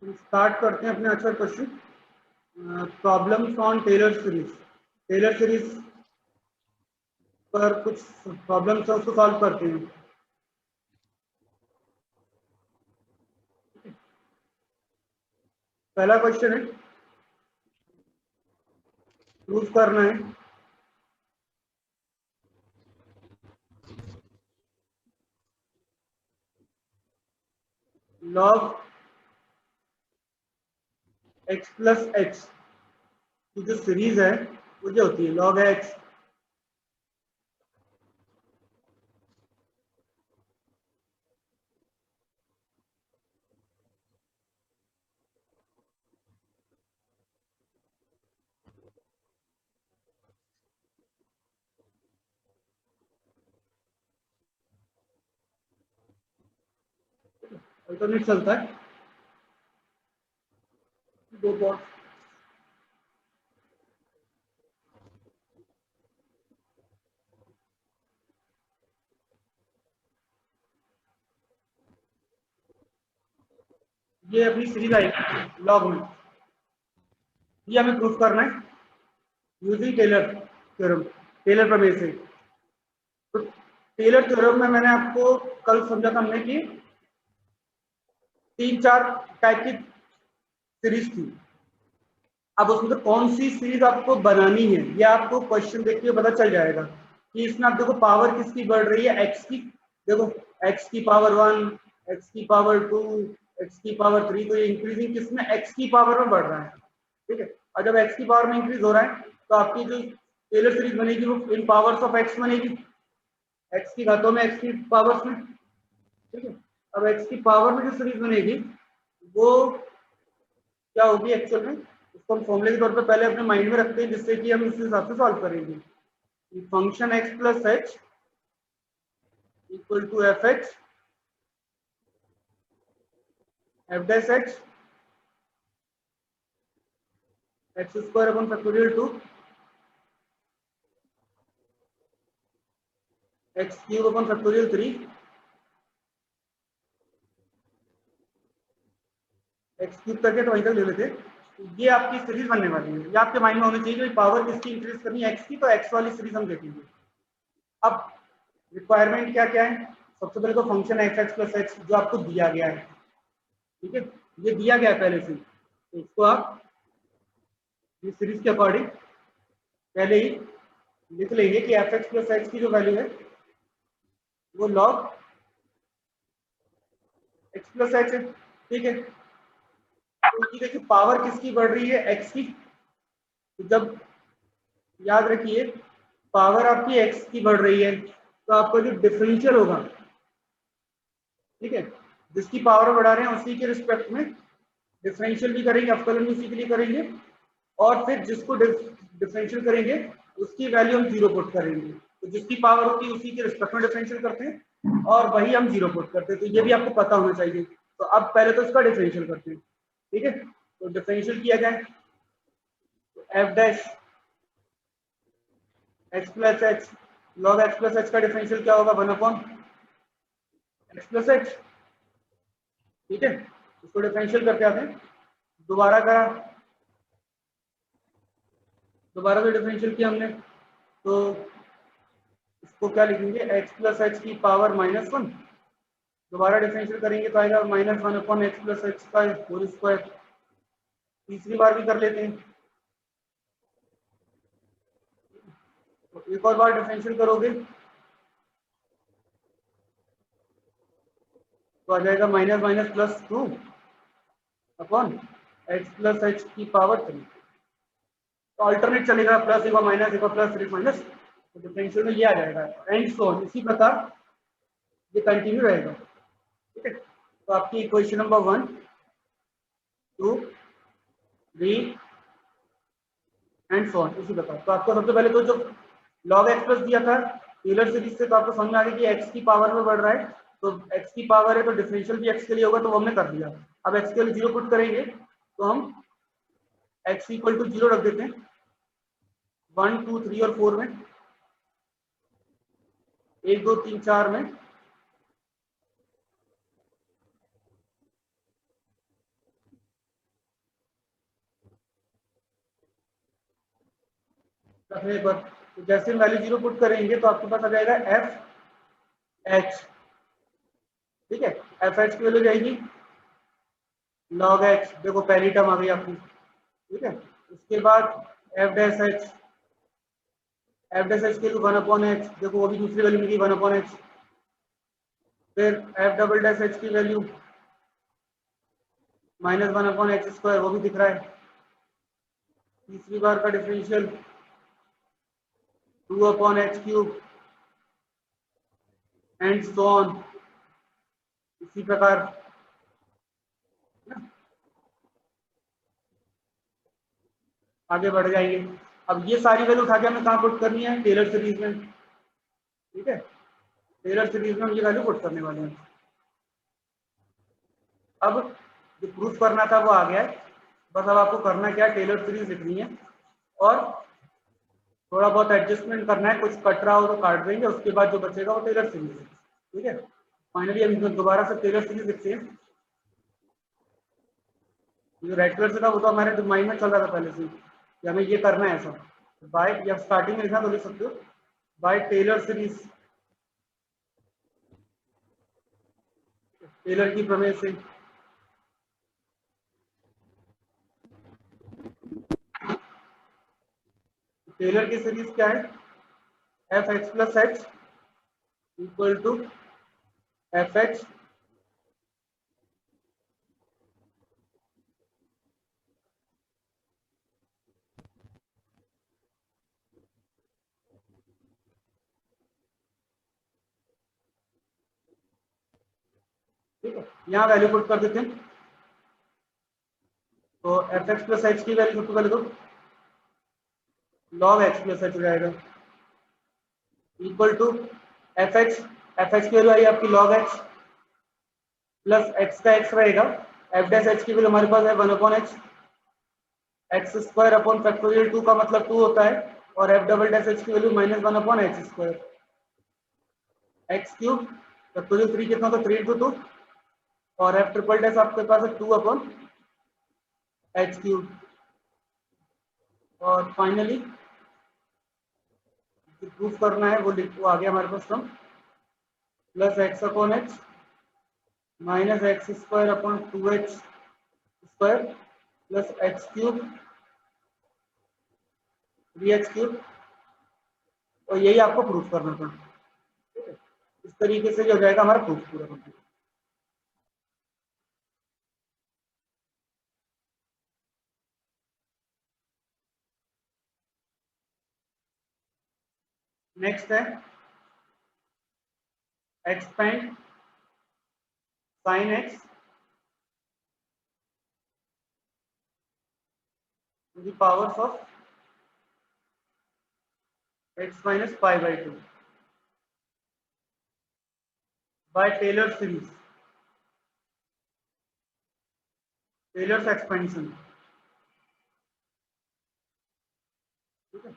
Start करते हैं अपने अच्छा question. Problems on Taylor series. Taylor series पर कुछ प्रॉब्लम्स है, उसको सॉल्व करते हैं। पहला क्वेश्चन है, प्रूव करना है log x प्लस एच की जो सीरीज है वो जो होती है log x अल्टरनेट चलता है दो बॉक्स। ये अपनी सीरीज आएगी लॉग में, ये हमें प्रूफ करना है यूजिंग टेलर थ्योरम, टेलर प्रमेय से। तो टेलर थ्योरम में मैंने आपको कल समझा था हमने कि 3-4 टाइप की सीरीज थी। अब उसमें तो कौन सी सीरीज आपको बनानी है ये आपको क्वेश्चन देख के पता चल जाएगा कि इसमें आप देखो पावर किसकी बढ़ रही है, एक्स की। देखो एक्स की पावर 1, एक्स की पावर 2, एक्स की पावर 3, तो ये इंक्रीजिंग किसमें, एक्स की पावर में बढ़ रहा है। ठीक है, और जब एक्स की पावर में इंक्रीज हो रहा है तो आपकी जो टेलर सीरीज बनेगी वो इन पावर्स ऑफ एक्स बनेगी, एक्स की घातों में एक्स की पावर्स में। ठीक है, अब एक्स की पावर में जो सीरीज बनेगी वो क्या होगी एक्चुअल में, उसको हम फॉर्मूले के तौर पे पहले अपने माइंड में रखते हैं जिससे कि हम इस हिसाब से सॉल्व करेंगे। Function x plus h equal to f x f dash x x square upon factorial 2 x cube upon factorial 3 x cube तक है तो वहीं तक ले लेते हैं। ये आपकी सीरीज बनने वाली है, ये आपके माइंड में होनी चाहिए कि पावर किसकी इंक्रीज करनी है, एक्स की, तो एक्स वाली सीरीज हम देखेंगे। अब रिक्वायरमेंट क्या क्या है, सबसे पहले तो function F x plus x जो आपको दिया गया है। ठीक है, ये दिया गया है पहले से, तो इसको आप ये सीरीज के अकॉर्डिंग पहले ही लिख लेंगे कि एफ एक्स प्लस एक्स की जो वैल्यू है वो लॉग एक्स प्लस एच है। ठीक है, तो ये देखिए पावर किसकी बढ़ रही है, एक्स की। तो जब याद रखिए पावर आपकी एक्स की बढ़ रही है तो आपका जो डिफरेंशियल होगा, ठीक है, जिसकी पावर बढ़ा रहे हैं उसी के रिस्पेक्ट में डिफरेंशियल भी करेंगे, अवकलन भी उसी के लिए करेंगे, और फिर जिसको डिफरेंशियल करेंगे उसकी वैल्यू हम जीरो पुट करेंगे। तो जिसकी पावर होती है उसी के रिस्पेक्ट में डिफरेंशियल करते हैं और वही हम जीरो पुट करते हैं। तो ये भी आपको पता होना चाहिए। तो अब पहले तो इसका डिफरेंशियल करते हैं। ठीक है, तो डिफरेंशियल किया जाए तो F dash x plus H log x plus H का डिफरेंशियल क्या होगा, 1 अपॉन एक्स प्लस एच। ठीक है, इसको डिफरेंशियल करके आते हैं, दोबारा करा, दोबारा से डिफरेंशियल किया हमने, तो इसको क्या लिखेंगे, एक्स प्लस एच की पावर -1। दोबारा डिफरेंशियल करेंगे तो आएगा -1 अपॉन एक्स प्लस एच का होल स्क्वायर। तीसरी बार भी कर लेते हैं, तो एक और बार डिफरेंशियल करोगे तो आ जाएगा minus minus plus 2 upon x plus h की पावर 3। तो अल्टरनेट चलेगा, प्लस एक बार माइनस, एक बार प्लस, फिर माइनस, तो डिफरेंशियल में ये आ जाएगा एंड सो ऑन। इसी प्रकार ये कंटिन्यू रहेगा। ठीक है, तो आपकी equation number 1, 2, 3 and so on इसी प्रकार। तो आपको सबसे पहले तो जो log x प्लस दिया था टेलर सीरीज से, तो आपको समझ में आ गया कि x की पावर में बढ़ रहा है, तो x की पावर है तो डिफरेंशियल भी x के लिए होगा, तो वो हमने कर दिया। अब x के लिए जीरो पुट करेंगे तो हम x इक्वल टू 0 रख देते हैं 1, 2, 3 और 4 में, 1, 2, 3, 4 में, रखने पर, तो जैसे वैल्यू 0 पुट करेंगे तो आपके पास आ जाएगा एफ एच। ठीक है, एफ एच की वैल्यू जाएगी लॉग एच, देखो पहली टर्म आ गई आपकी। ठीक है, उसके बाद F dash H, F dash h की 1/h, देखो वो भी दूसरी वैल्यू मिली 1/h। फिर एफ डबल डैश एच की वैल्यू -1/h², वो भी दिख रहा है। तीसरी बार का differential 2/h³ and so on, इसी प्रकार। आगे बढ़ जाएंगे। अब ये सारी वैल्यू उठा के हमें कहाँ पुट करनी है, टेलर सीरीज में। ठीक है, टेलर सीरीज में हम ये वैल्यू पुट करने वाले हैं। अब जो प्रूफ करना था वो आ गया है, बस अब आपको करना क्या है, टेलर सीरीज लिखनी है और थोड़ा बहुत एडजस्टमेंट करना है, कुछ कट रहा हो तो काट देंगे, उसके बाद जो बचेगा वो टेलर सीरीज है। ठीक है, फाइनली हम दोबारा से टेलर सीरीज लिखते हैं। जो रेड कलर से था वो तो हमारे दिमाग में चल रहा था पहले से कि हमें ये करना है ऐसा। बाय, या स्टार्टिंग में लिखना तो लिख सकते हो, बाय टेलर सीरीज, टेलर की प्रमेय से। टेलर की सीरीज क्या है, f x plus h equal to f h ठीक है, यहाँ वैल्यू पुट कर देते हैं। तो एफ एक्स प्लस एच की वैल्यू सबसे पहले तो लॉग एक्स प्लस एच हो जाएगा इक्वल टू एफ एक्स की वैल्यू आई आपकी लॉग एक्स प्लस एक्स का एक्स रहेगा, एफ डैश एच की वैल्यू हमारे पास है 1/h, x² (2 का मतलब 2 होता है, और एफ डबल डैश एच की वैल्यू -1/h², x³ फैक्टोरियल 3 कितना होता है 3 × 2, और एफ ट्रिपल डैश आपके पास है 2/h³। और फाइनली प्रूफ करना है वो आ गया हमारे पास term plus x/h -x² plus x³ 3x³, और यही आपको प्रूफ करना था। इस तरीके से जो हो जाएगा हमारा प्रूफ पूरा कंप्लीट। नेक्स्ट है expand sin x to the powers of x minus pi/2 by Taylor series, Taylor's expansion। ठीक है,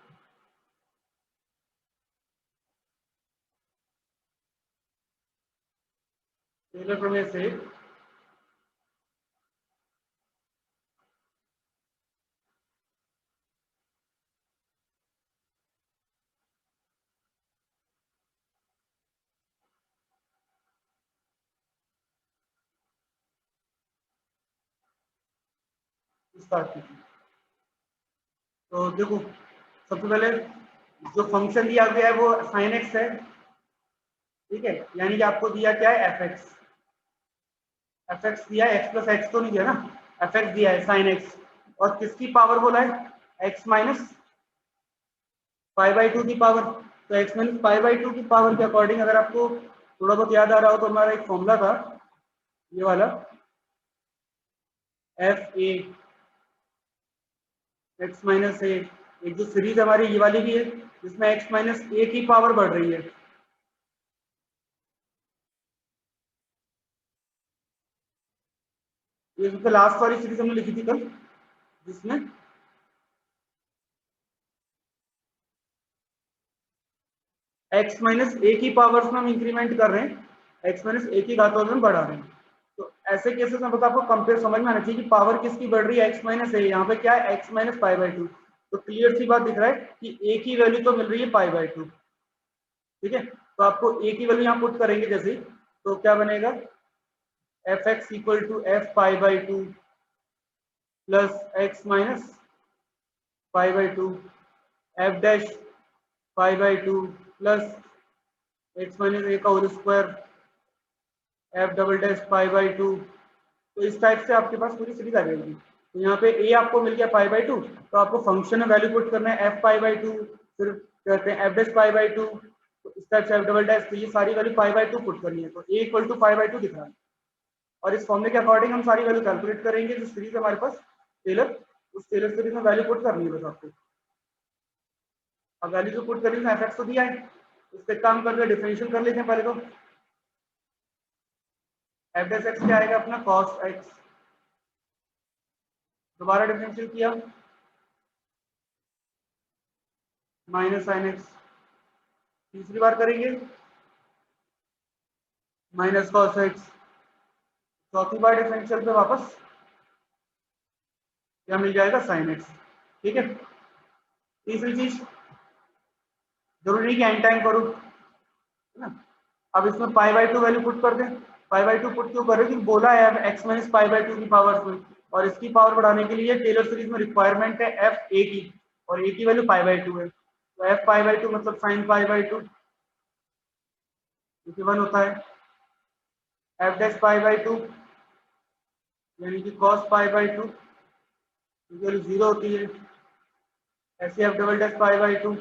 टेलर प्रमेय से स्टार्ट कीजिए। तो देखो, सबसे पहले जो फंक्शन दिया गया है वो sin x है। ठीक है, यानी कि आपको दिया क्या है एफ एक्स दिया है, एक्स प्लस एक्स तो नहीं दिया ना, एफ एक्स दिया है sin x, और किसकी पावर बोला है x माइनस pi/2 की पावर। तो x माइनस pi/2 की पावर के अकॉर्डिंग अगर आपको थोड़ा बहुत याद आ रहा हो तो हमारा एक फॉर्मूला था ये वाला, एफ ए एक्स माइनस ए। एक जो सीरीज हमारी ये वाली भी है जिसमें एक्स माइनस ए की पावर बढ़ रही है, ये सबसे लास्ट वाली सीरीज हमने लिखी थी कल, जिसमें एक्स माइनस ए की पावर्स में हम इंक्रीमेंट कर रहे हैं, एक्स माइनस ए की घातों में बढ़ा रहे हैं। तो ऐसे केसेस में बस आपको कंपेयर समझ में आना चाहिए कि पावर किसकी बढ़ रही है, एक्स माइनस ए, यहाँ पे क्या है एक्स माइनस pi/2। तो क्लियर सी बात दिख रहा है कि ए की वैल्यू तो मिल रही है π/2, ठीक है। तो आपको ए की वैल्यू यहाँ पुट करेंगे जैसे, तो क्या बनेगा, F X equal to F π/2 plus X minus π/2 F dash π/2 plus X minus A का whole square F double dash π/2। तो इस टाइप से आपके पास पूरी सीरीज आ जाएगी। तो यहाँ पे ए आपको मिल गया π/2, तो आपको फंक्शन में वैल्यू पुट करना है एफ π/2, फिर कहते हैं एफ डैश π/2, तो इस टाइप से एफ डबल डैश, तो ये सारी वैल्यू π/2 पुट करनी है। तो ए इक्वल टू π/2 दिख रहा है, और इस फॉर्मूले के अकॉर्डिंग हम सारी वैल्यू कैलकुलेट करेंगे। जो सीरीज हमारे पास टेलर, उस टेलर सीरीज में वैल्यू पुट करनी है बस आपको। अब वैल्यू जो पुट करेंगे एफ एक्स तो दिया है, इससे काम करके डिफरेंशियल कर लेते हैं पहले तो। एफ डैश एक्स क्या आएगा अपना, कॉस एक्स, दोबारा डिफरेंशियल किया माइनस साइन एक्स, तीसरी बार करेंगे माइनस कॉस एक्स, चौथी बार डिफरेंशियल पे वापस क्या मिल जाएगा, साइन एक्स, ठीक है। तीसरी चीज, जरूरी नहीं कि एन टाइम करूं, है ना। अब इसमें π/2 वैल्यू पुट कर दें। π/2 पुट क्यों कर रहे हैं, क्योंकि बोला है एक्स माइनस π/2 की पावर में, और इसकी पावर बढ़ाने के लिए टेलर सीरीज में रिक्वायरमेंट है एफ ए की, और ए की वैल्यू π/2 है। तो एफ π/2 मतलब साइन π/2 1 होता है, एफ डैश π/2 यानी कि कॉस π/2 वैल्यू 0 होती है, ऐसे एफ डबल डैश π/2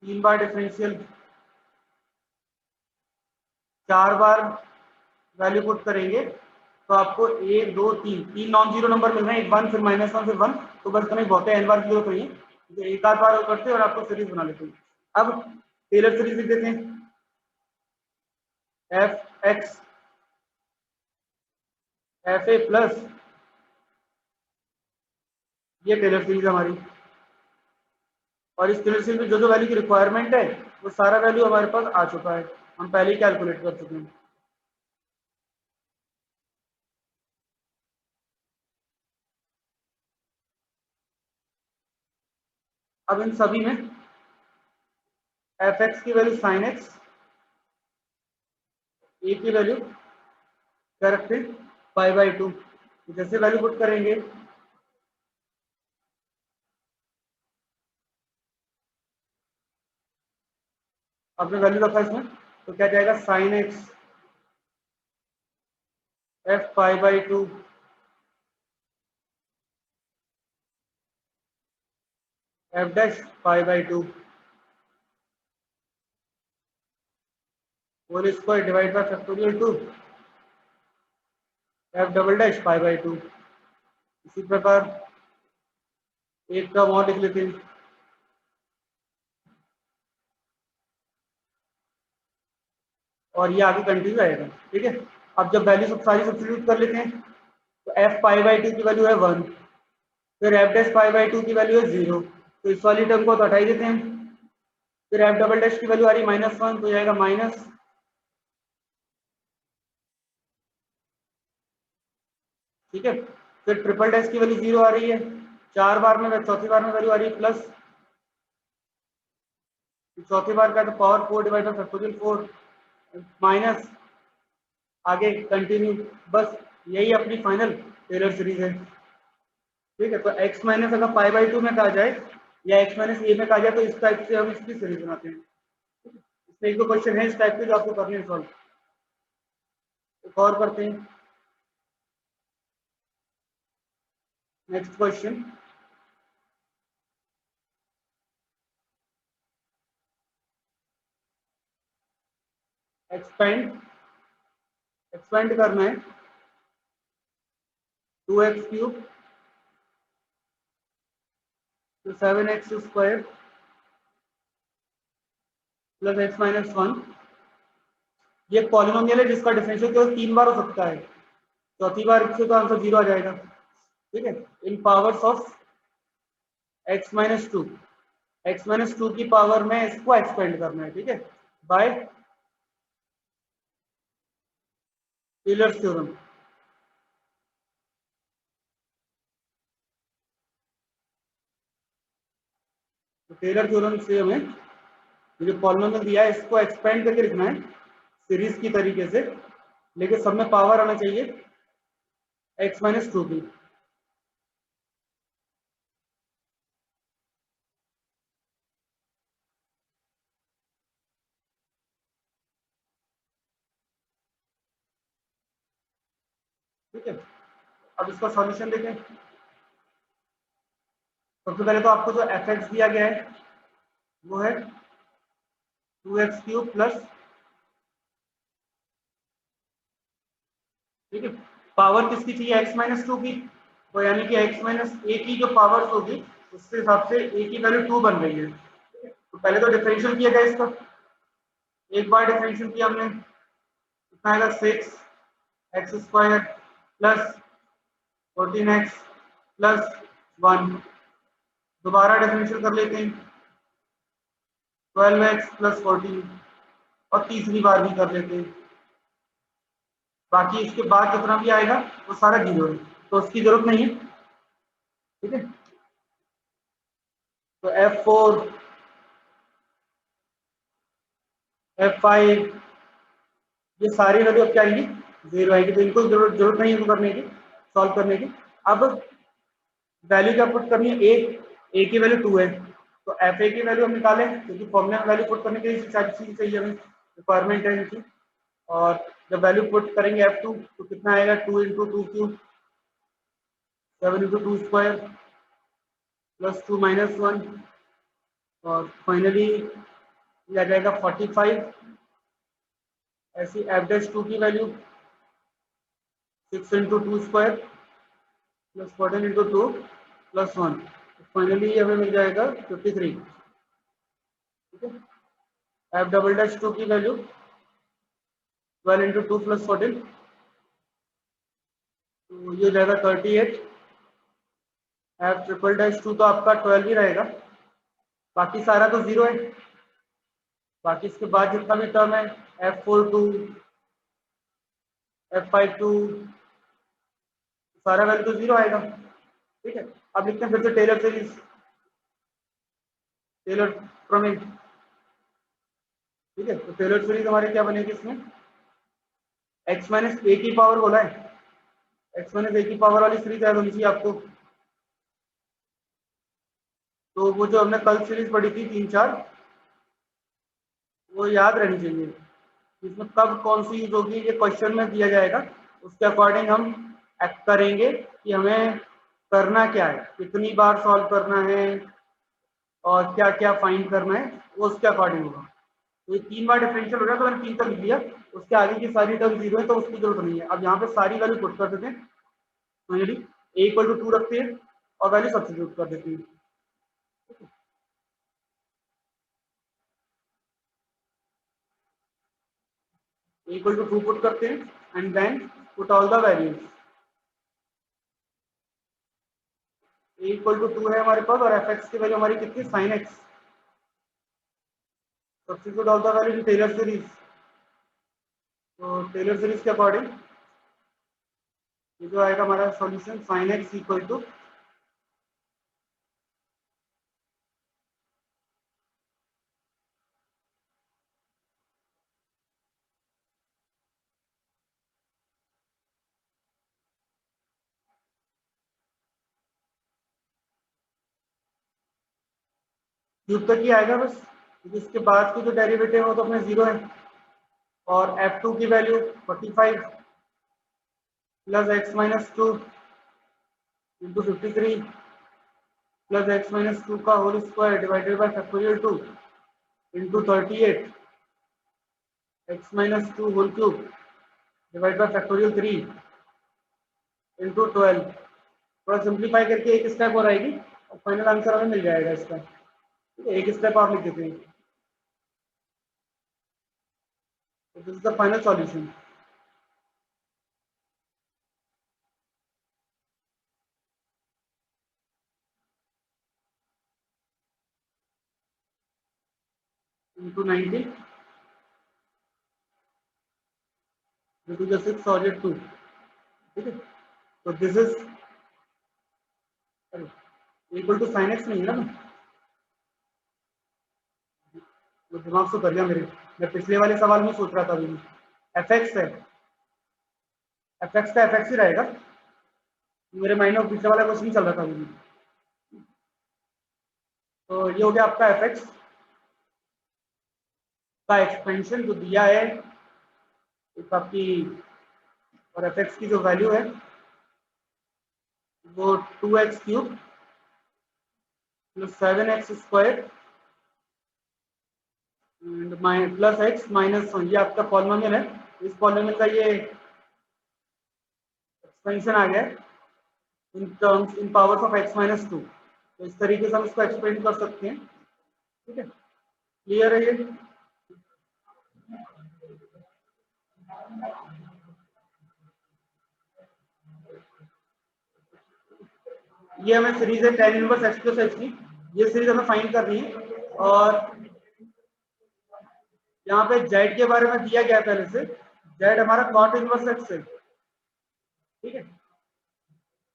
3 बार डिफरेंशियल, 4 बार वैल्यू पुट करेंगे, तो आपको 1 2 3 नॉन जीरो नंबर मिल रहे हैं, 1 फिर -1 फिर 1, तो बस हमें बहुत है, n बार जीरो चाहिए, तो एक आध बार करते हैं और आपको सीरीज बना लेते हैं। अब टेलर सीरीज लिख देते हैं, F x F A plus, ये टेलर सीरीज हमारी, और इस टेलर सीरीज में जो जो वैल्यू की रिक्वायरमेंट है वो सारा वैल्यू हमारे पास आ चुका है, हम पहले ही कैलकुलेट कर चुके हैं। अब इन सभी में एफ एक्स की वैल्यू साइन एक्स, ए की वैल्यू क्या रखते हैं π/2, जैसे वैल्यू पुट करेंगे आपने वैल्यू रखा इसमें, तो क्या जाएगा sine X F π/2 F dash π/2 whole square divide by factorial 2 F double dash π/2। इसी प्रकार एक का और लिख लेते हैं, और ये आगे कंटिन्यू रहेगा, ठीक है। अब जब वैल्यू सब सारी सब्स्टिट्यूट कर लेते हैं, तो एफ π/2 की वैल्यू है 1, फिर एफ डैश π/2 की वैल्यू है 0, तो इस वाली टर्म को तो हटा ही देते हैं, फिर एफ डबल डैश की वैल्यू आ रही है -1, तो जाएगा माइनस, ठीक है। फिर ट्रिपल डैश की वैल्यू 0 आ रही है, 4 बार में, चौथी बार में वैल्यू आ रही है प्लस, चौथी बार का तो power 4 divide by factorial 4 minus, आगे कंटिन्यू, बस यही अपनी फाइनल टेलर सीरीज है, ठीक है। तो x माइनस अगर π/2 में कहा जाए या x माइनस ए में कहा जाए, तो इस टाइप से हम इसकी सीरीज बनाते हैं। इसमें एक दो क्वेश्चन है इस टाइप के जो आपको करने हैं सॉल्व, एक और करते हैं। नेक्स्ट क्वेश्चन, एक्सपेंड करना है 2x³ तो 7x² प्लस x माइनस 1, ये पॉलिनोमियल है जिसका डिफरेंशियल केवल 3 बार हो सकता है, चौथी बार से तो आंसर 0 आ जाएगा, ठीक है। इन पावर्स ऑफ x-2, x-2 की पावर में इसको एक्सपेंड करना है, ठीक है, बाय टेलर्स थ्योरम। तो टेलर थ्योरम से हमें ये जो पॉलिनोमियल दिया है इसको एक्सपेंड करके लिखना है सीरीज की तरीके से, लेकिन सब में पावर आना चाहिए x-2 की। ठीक है, अब इसका सॉल्यूशन देखें। सबसे पहले तो आपको जो एफ एक्स दिया गया है वो है 2x³ प्लस, ठीक है, पावर किसकी चाहिए x-2 की, तो यानी कि x-a की जो पावर्स होगी उसके हिसाब से a की वैल्यू 2 बन रही है। तो पहले तो डिफरेंशियल किया गया इसका, एक बार डिफरेंशियल किया हमने, कितना आएगा 6x² प्लस 14x प्लस 1। दोबारा डिफरेंशियल कर लेते हैं 12x प्लस 14, और तीसरी बार भी कर लेते हैं। बाकी इसके बाद जितना भी आएगा वो सारा जीरो है, तो उसकी जरूरत नहीं है। ठीक है, तो F4 F5 ये सारी वैल्यू अब क्या आएंगी, जीरो आएगी, तो इनको जरूरत नहीं है करने की, सॉल्व करने की। अब वैल्यू क्या पुट करनी है, ए की वैल्यू 2 है, तो एफ ए की वैल्यू हम निकालें, क्योंकि फॉर्मूला में वैल्यू पुट करने के लिए सारी चीज चाहिए हमें, रिक्वायरमेंट है इनकी। और जब वैल्यू पुट करेंगे F2 तो कितना आएगा, 2 into 2³ 7 into 2 square plus 2 minus 1, और फाइनली ये आ जाएगा 45। ऐसी f'2 की value 6 into 2 square plus 14 into 2 plus 1, finally हमें मिल जाएगा 53। ठीक है, f'2 की वैल्यू 12 इंटू 2 प्लस 14, तो ये हो जाएगा 38। f'2 तो आपका 12 ही रहेगा, बाकी सारा तो जीरो है। बाकी इसके बाद जितना भी टर्म है F42 F52 सारा वैल्यू तो जीरो आएगा। ठीक है, अब लिखते हैं फिर से टेलर सीरीज, टेलर प्रमेय। ठीक है, तो टेलर सीरीज हमारे क्या बनेगी, इसमें x-a की पावर बोला है, x-a की पावर वाली सीरीज याद होनी चाहिए आपको। तो वो जो हमने कल सीरीज पढ़ी थी 3-4, वो याद रहनी चाहिए। इसमें कब कौन सी यूज होगी ये क्वेश्चन में दिया जाएगा, उसके अकॉर्डिंग हम एक्ट करेंगे कि हमें करना क्या है, कितनी बार सॉल्व करना है और क्या क्या फाइंड करना है, वो उसके अकॉर्डिंग होगा। तो ये 3 बार डिफरेंशियल हो गया, तो मैंने 3 तक लिख लिया, उसके आगे की सारी टर्म जीरो है तो उसकी जरूरत नहीं है। अब यहाँ पे सारी वैल्यू पुट कर देते हैं, फाइनली a=2 रखते हैं और वैल्यू सब्स्टिट्यूट कर देते हैं। a=2 पुट करते हैं and then put all the values. a=2 है हमारे पास, और f(x) की वैल्यू हमारी कितनी, sin x। Substitute all the value in Taylor series, तो टेलर सीरीज के अकॉर्डिंग ये जो आएगा हमारा solution sin x equal to cube तक ही आएगा बस, क्योंकि इसके बाद की जो डेरिवेटिव है वो तो अपने जीरो है। और f2 की value 45 plus x-2 into 53 plus x-2 का whole square divided by factorial 2 into 38 x-2 whole cube divide by factorial 3 into 12। थोड़ा सिंप्लीफाई करके एक स्टेप और आएगी और फाइनल आंसर हमें मिल जाएगा इसका। ठीक है, एक स्टेप आप लिख देते हैं, this is the final solution. into 90 into the 6 और 2। ठीक है, तो this is equal to sin x नहीं है ना, दिमाग से कर लिया मेरे, मैं पिछले वाले सवाल में सोच रहा था अभी। एफ एक्स है, एफ एक्स का एफ एक्स ही रहेगा, मेरे माइंड में पिछले वाला क्वेश्चन चल रहा था अभी। तो ये हो गया आपका एफ एक्स का एक्सपेंशन जो दिया है एक आपकी, और एफ एक्स की जो वैल्यू है वो 2x³ plus 7x² and plus x minus 1, ये आपका पॉलिनोमियल है। इस पॉलिनोमियल का ये एक्सपेंशन आ गया in terms in powers of x-2। तो इस तरीके से हम इसको एक्सपेंड कर सकते हैं। ठीक है, क्लियर है ये हमें सीरीज है tan inverse x plus h की, ये सीरीज हमें फाइंड करनी है। और यहाँ पे z के बारे में दिया गया पहले से, z हमारा cot इनवर्स x है। ठीक है,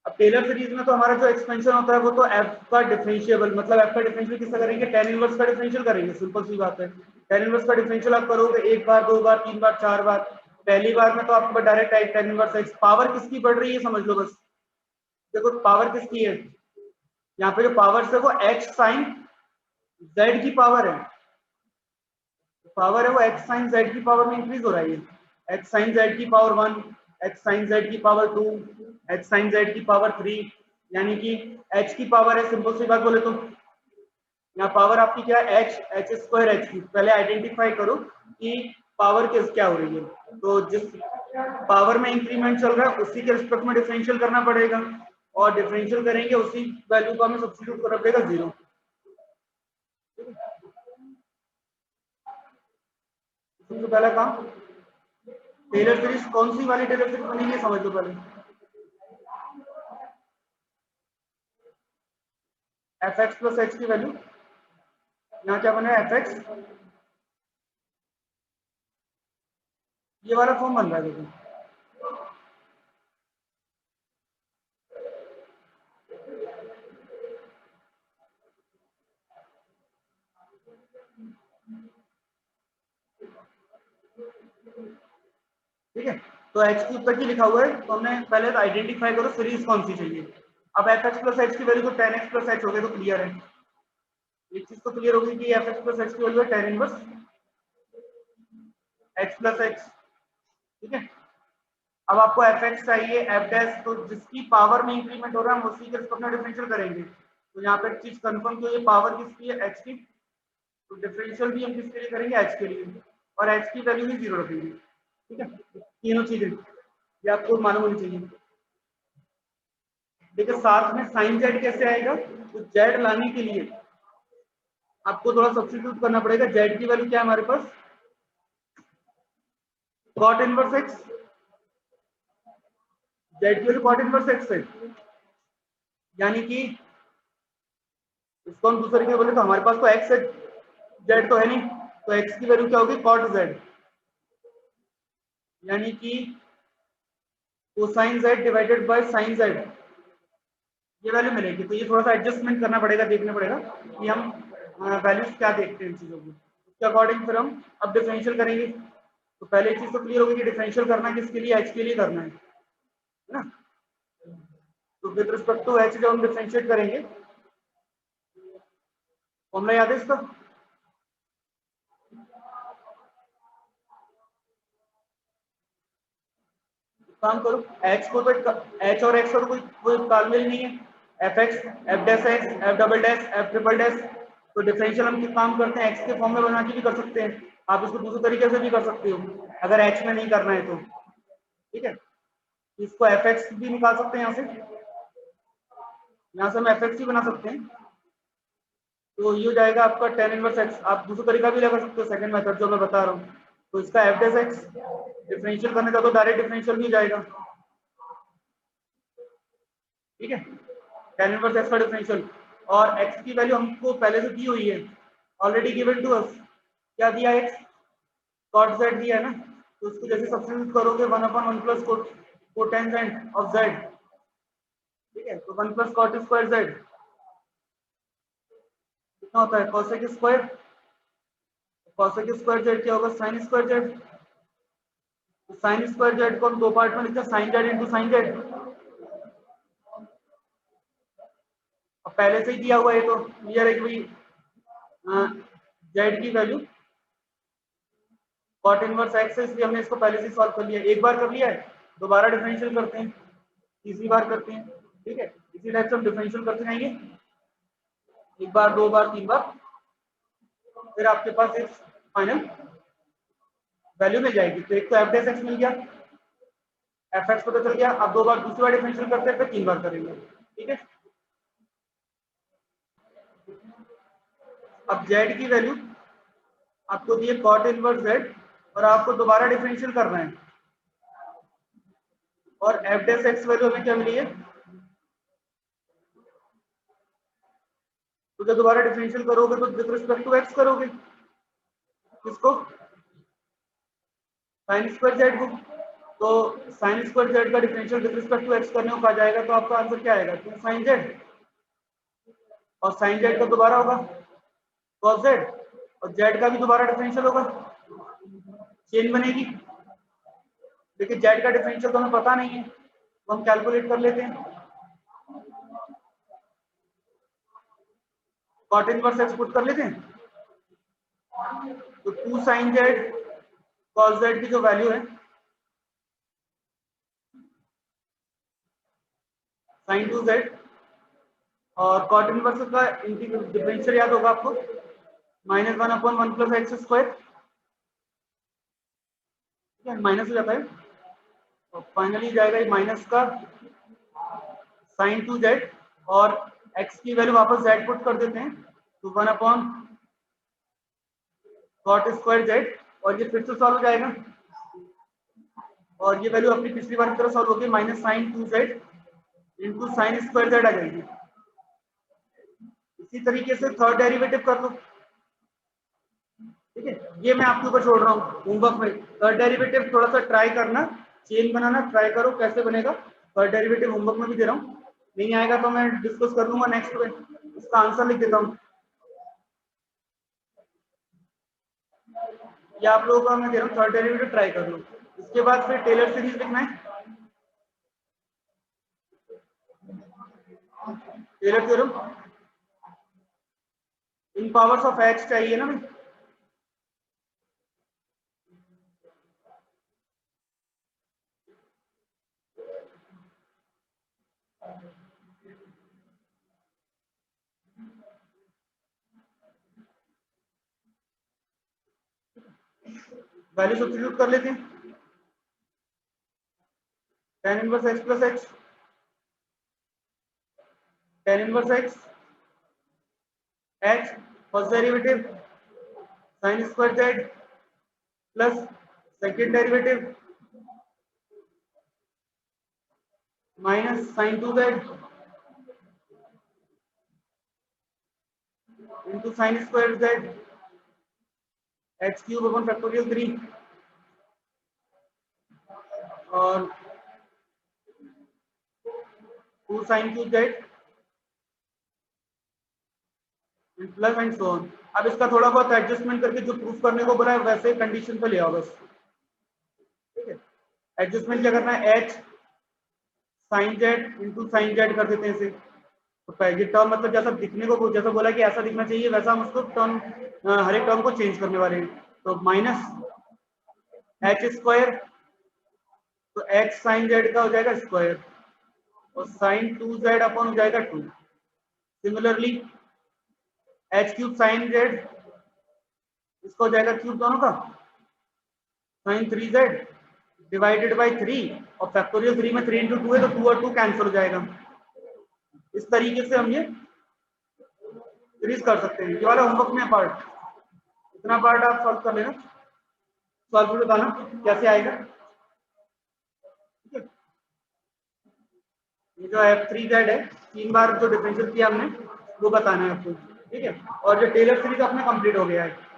अब टेलर सीरीज में तो हमारा जो एक्सपेंशन होता है वो तो f का डिफरेंशिएबल, मतलब f का डिफरेंशियल किससे करेंगे, tan इनवर्स का डिफरेंशियल करेंगे, सिंपल सी बात है। tan इनवर्स का डिफरेंशियल आप करोगे एक बार, दो बार, तीन बार, चार बार, पहली बार में तो आपको direct tan inverse x, power किसकी बढ़ रही है समझ लो बस। देखो पावर किसकी है, यहाँ पे जो पावर है वो x साइन z की पावर है, पावर है वो x साइन z की पावर में इंक्रीज हो रही है। x साइन z की पावर 1, x साइन z की पावर 2, x साइन z की पावर 3, यानी कि h की पावर है, सिंपल सी बात बोले तो यहाँ पावर आपकी क्या है, h² h³। पहले आइडेंटिफाई करो कि पावर क्या हो रही है, तो जिस पावर में इंक्रीमेंट चल रहा है उसी के रिस्पेक्ट में डिफरेंशियल करना पड़ेगा, और डिफरेंशियल करेंगे उसी वैल्यू को हमें सब्स्टिट्यूट करना पड़ेगा 0। सबसे पहला काम, टेलर सीरीज कौन सी वाली टेलर सीरीज बनेगी समझ लो पहले। एफ एक्स प्लस एच की वैल्यू, यहाँ क्या बना है एफ एक्स, ये वाला फॉर्म बन रहा है देखो। ठीक है, तो h³ तक ही लिखा हुआ है, तो हमने पहले तो आइडेंटिफाई करो सीरीज कौन सी चाहिए। अब एफ एक्स प्लस एच की वैल्यू तो tan x प्लस एच हो गया, तो क्लियर है, एक चीज तो क्लियर होगी कि एफ एक्स प्लस एच की वैल्यू है tan inverse x plus H. ठीक है, अब आपको एफ एक्स चाहिए एफ डैश, तो जिसकी पावर में इंक्रीमेंट हो रहा है हम उसी के रिस्पेक्ट में डिफरेंशियल करेंगे। तो यहाँ पे एक चीज कंफर्म की, ये पावर किसकी है, h की, तो डिफरेंशियल भी हम किसके लिए करेंगे, h के लिए, और h की वैल्यू भी 0 रखेंगे। ठीक है, तीनों चीजें ये आपको मालूम होनी चाहिए। देखिए साथ में साइन जेड कैसे आएगा, तो जेड लाने के लिए आपको थोड़ा सब्स्टिट्यूट करना पड़ेगा। जेड की वैल्यू क्या है हमारे पास, कॉट इनवर्स एक्स, जेड की वैल्यू कॉट इनवर्स एक्स है, यानी कि इसको हम दूसरे तरीके बोले तो हमारे पास तो एक्स है, जेड तो है नहीं, तो एक्स की वैल्यू क्या होगी, कॉट जेड, यानी कि cosine Z divided by sine Z, ये वैल्यू मिलेगी। तो ये थोड़ा सा एडजस्टमेंट करना पड़ेगा, देखना पड़ेगा कि हम वैल्यूज क्या देखते हैं इन चीजों को, उसके अकॉर्डिंग फिर हम अब डिफरेंशियल करेंगे। तो पहले एक चीज तो क्लियर होगी कि डिफरेंशियल करना किसके लिए, एच के लिए करना है ना। तो विद रिस्पेक्ट टू एच जब हम डिफरेंशिएट करेंगे, फॉर्मूला याद है इसका, काम करो, एच को तो एच और एक्स का तो कोई तालमेल नहीं है, f x, f dash x, F double dash, F triple dash, तो डिफरेंशियल हम काम करते हैं एक्स के फॉर्म में बना के भी कर सकते हैं, आप इसको दूसरे तरीके से भी कर सकते हो अगर एच में नहीं करना है तो। ठीक है, इसको एफ एक्स भी निकाल सकते हैं, यहाँ से हम एफ एक्स भी बना सकते हैं। तो ये हो जाएगा आपका tan इनवर्स एक्स, आप दूसरा तरीका भी लगा सकते हो, सेकंड मेथड जो मैं बता रहा हूँ। तो इसका एफ डैश एक्स डिफरेंशियल करने का तो डायरेक्ट डिफरेंशियल भी जाएगा। ठीक है, tan इनवर्स एक्स का डिफरेंशियल, और x की वैल्यू हमको पहले से दी हुई है, ऑलरेडी गिवन टू अस, क्या दिया है, x cot z दिया है ना, तो उसको जैसे सब्स्टिट्यूट करोगे 1/1 प्लस कोटेन z ऑफ z। ठीक है, तो 1 प्लस कॉट स्क्वायर z कितना होता है, cosec square, cosec square z क्या होगा, sine square z. Sine square z को हम दो पार्ट में लिखते हैं, sine z into sine z. अब पहले से ही दिया हुआ है तो क्लियर है कि भाई जेड की वैल्यू कॉट इनवर्स एक्स है, इसलिए हमने इसको पहले से सॉल्व कर लिया। एक बार कर लिया है, दोबारा डिफरेंशियल करते हैं, तीसरी बार करते हैं, ठीक है। इसी टाइप से हम डिफरेंशियल करते जाएंगे, एक बार, दो बार, तीन बार, फिर आपके पास एक फाइनल वैल्यू मिल जाएगी। तो एक तो एफ डेस एक्स मिल गया, एफ एक्स पता चल गया। अब दो बार दूसरी बार डिफरेंशियल करते हैं, फिर तीन बार करेंगे, ठीक है। अब जेड की वैल्यू आपको दी है कॉट इनवर्स जेड, और आपको दोबारा डिफरेंशियल करना है, और एफ डेस एक्स वैल्यू हमें क्या मिली है, तो जब दोबारा डिफरेंशियल करोगे तो विद रिस्पेक्ट टू एक्स करोगे, किसको, साइन स्क्वायर जेड को। तो साइन स्क्वायर जेड का differential with respect to x करने को कहा जाएगा, तो आपका आंसर क्या आएगा, 2 साइन जेड, और साइन जेड का दोबारा होगा cos जेड, और जेड का भी दोबारा डिफरेंशियल होगा, चेन बनेगी। लेकिन जेड का डिफरेंशियल तो हमें पता नहीं है, तो हम कैलकुलेट कर लेते हैं। कॉट इनवर्स एक्स पुट कर लेते हैं, तो 2 साइन जेड cos जेड की जो वैल्यू है साइन 2 जेड, और कॉट इनवर्स का डिफरेंशियल याद होगा आपको, -1/1 प्लस एक्स स्क्वायर, माइनस हो जाता है, तो फाइनली जाएगा माइनस का साइन 2 जेड, और एक्स की वैल्यू वापस जेड पुट कर देते हैं, तो 1/cot स्क्वायर जेड, और ये फिर से सॉल्व हो जाएगा, और ये वैल्यू अपनी पिछली बार की तरह सॉल्व होगी, minus sine 2 Z into sine square Z आ जाएगी। इसी तरीके से थर्ड डेरिवेटिव कर लो, ठीक है। ये मैं आपके ऊपर छोड़ रहा हूँ होमवर्क में, थर्ड डेरिवेटिव थोड़ा सा ट्राई करना, चेन बनाना ट्राई करो कैसे बनेगा। थर्ड डेरिवेटिव होमवर्क में भी दे रहा हूँ, नहीं आएगा तो मैं डिस्कस कर लूंगा नेक्स्ट में, इसका आंसर लिख देता हूँ, या आप लोगों का मैं दे रहा हूँ, थर्ड डेरिवेटिव ट्राई कर लो। इसके बाद फिर टेलर सीरीज लिखना है, Taylor theorem in powers of x चाहिए ना भाई, वैल्यू सब्स्टिट्यूट कर लेते हैं, tan inverse x plus x, tan inverse x, x first derivative sine square z plus second derivative minus sine 2 Z into sine square z x cube upon factorial 3, और 2 sine cube z plus and so on. अब इसका थोड़ा बहुत adjustment करके जो proof करने को बोला है वैसे कंडीशन पे ले आओ बस, ठीक है। एडजस्टमेंट क्या करना है, h sine z into sine z कर देते हैं इसे, तो पहले टर्म मतलब जैसा दिखने को, जैसा बोला कि ऐसा दिखना चाहिए वैसा हम उसको टर्म हर एक टर्म को चेंज करने वाले हैं, तो माइनस एच स्क्वायर, तो एक्स साइन जेड का हो जाएगा स्क्वायर, और साइन 2 जेड अपॉन हो जाएगा 2। Similarly H cube sign Z, इसका हो जाएगा क्यूब दोनों का, साइन 3 जेड डिवाइडेड बाई 3, और फैक्टोरियल 3 में 3 इंटू 2 है, तो 2 और 2 कैंसिल हो जाएगा। इस तरीके से हम ये सीरीज कर सकते हैं। ये वाला होमवर्क में पार्ट, इतना पार्ट आप सॉल्व कर लेना, सॉल्व करके बताना कैसे आएगा, ठीक है। ये जो f3z है, 3 बार जो डिफरेंशियल किया हमने वो बताना है आपको, ठीक है। और जो टेलर सीरीज अपना कंप्लीट हो गया है।